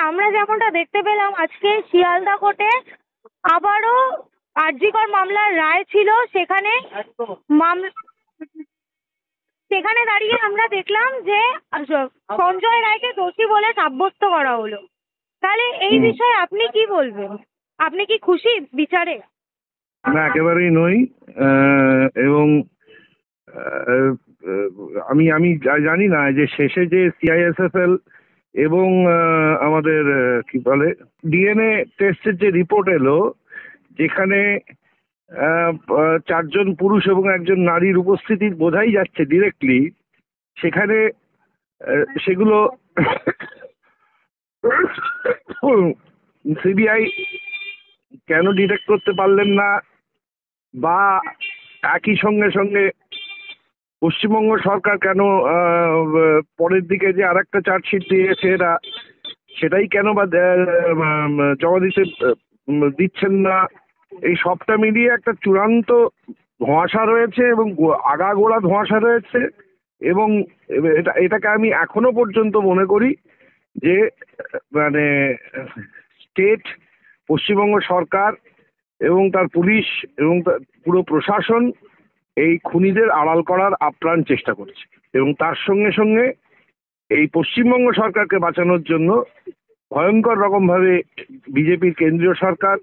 আমরা যেমনটা দেখতে পেলাম আজকে শিয়ালদা কোর্টে আবারও আরজিকর মামলার রায় ছিল, সেখানে সেখানে দাঁড়িয়ে আমরা দেখলাম যে সঞ্জয় রায়কে দোষী বলে সাব্যস্ত করা হলো। তাহলে এই বিষয়ে আপনি কি বলবেন? আপনি কি খুশি বিচারে? না, একেবারেই নই। এবং আহ, আমি আমি জানি না যে শেষে যে সিআইএসএফএল এবং আমাদের কি বলে ডিএনএ টেস্টের যে রিপোর্ট এলো, যেখানে চারজন পুরুষ এবং একজন নারীর উপস্থিতি বোঝাই যাচ্ছে ডিরেক্টলি, সেখানে সেগুলো সিবিআই কেন ডিটেক্ট করতে পারলেন না, বা একই সঙ্গে সঙ্গে পশ্চিমবঙ্গ সরকার কেন পরের দিকে যে আর একটা চার্জশিট দিয়েছে এরা, সেটাই কেন বা জমা দিচ্ছেন না, এই সবটা মিলিয়ে একটা চূড়ান্ত ধোঁয়াশা রয়েছে এবং আগাগোড়া ধোঁয়াশা রয়েছে। এবং এটাকে আমি এখনো পর্যন্ত মনে করি যে মানে স্টেট, পশ্চিমবঙ্গ সরকার এবং তার পুলিশ এবং পুরো প্রশাসন এই খুনিদের আড়াল করার আপ্রাণ চেষ্টা করছে, এবং তার সঙ্গে সঙ্গে এই পশ্চিমবঙ্গ সরকারকে বাঁচানোর জন্য ভয়ঙ্কর রকমভাবে বিজেপির কেন্দ্রীয় সরকার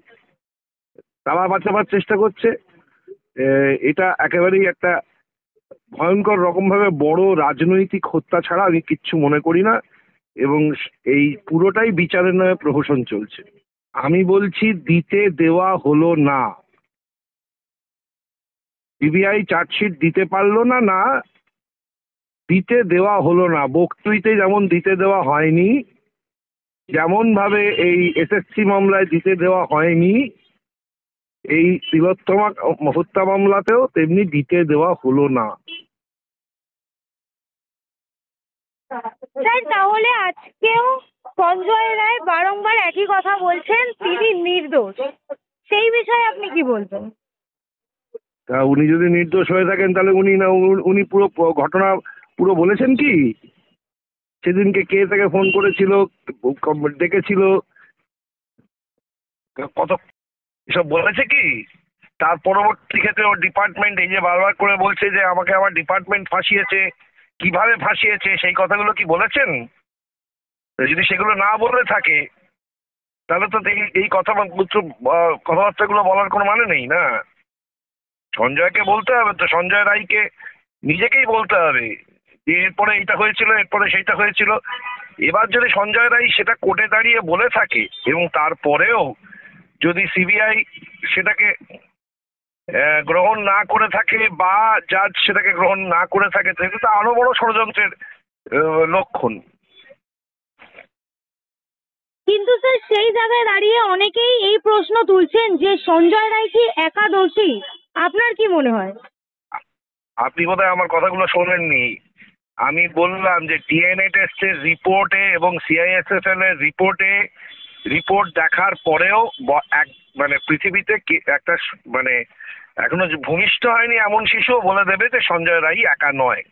তারা বাঁচাবার চেষ্টা করছে। এটা একেবারেই একটা ভয়ঙ্কর রকমভাবে বড় রাজনৈতিক হত্যা ছাড়া আমি কিচ্ছু মনে করি না, এবং এই পুরোটাই বিচারের নামে প্রহসন চলছে। আমি বলছি দিতে দেওয়া হলো না, সিবিআই চার্জশিট দিতে পারলো না, না দিতে দেওয়া হলো না। বকটুইতে যেমন দিতে দেওয়া হয়নি, যেমন ভাবে এই এসএসসি মামলায় দিতে দেওয়া হয়নি, এই তিলোত্তমা হত্যা মামলাতেও তেমনি দিতে দেওয়া হলো না। স্যার, তাহলে আজকেও সঞ্জয় রায় বারংবার একই কথা বলছেন, তিনি নির্দোষ। সেই বিষয়ে আপনি কি বলবেন? তা উনি যদি নির্দোষ হয়ে থাকেন তাহলে উনি পুরো ঘটনা পুরো বলেছেন কি? সেদিনকে কে তাকে ফোন করেছিল, ডেকেছিল, কত এসব বলেছে কি? তার পরবর্তী ক্ষেত্রে ওর ডিপার্টমেন্ট এই যে বারবার করে বলছে যে আমাকে আমার ডিপার্টমেন্ট ফাঁসিয়েছে, কিভাবে ফাঁসিয়েছে সেই কথাগুলো কি বলেছেন? যদি সেগুলো না বলে থাকে তাহলে তো এই কথাবার্তাগুলো বলার কোনো মানে নেই না। সঞ্জয়কে বলতে হবে, তো সঞ্জয় রায়কে নিজেকেই বলতে হবে যে এরপরে এইটা হয়েছিল, এরপরে সেইটা হয়েছিল। এবার যদি সঞ্জয় রায় সেটা কোর্টে দাঁড়িয়ে বলে থাকে এবং তারপরেও যদি সিবিআই সেটাকে গ্রহণ না করে থাকে বা জাজ সেটাকে গ্রহণ না করে থাকে, তাহলে তো আরো বড় ষড়যন্ত্রের লক্ষণ। কিন্তু স্যার, সেই জায়গায় দাঁড়িয়ে অনেকেই এই প্রশ্ন তুলছেন যে সঞ্জয় রায় কি একা দোষী? আপনার কি মনে হয়? আপনি বোধহয় আমার কথাগুলো শোনেননি। আমি বললাম যে ডিএনএ টেস্টের রিপোর্টে এবং সিআইএসএফএল এর রিপোর্ট দেখার পরেও মানে পৃথিবীতে একটা মানে এখনো ভূমিষ্ঠ হয়নি এমন শিশু বলে দেবে যে সঞ্জয় রায় একা নয়।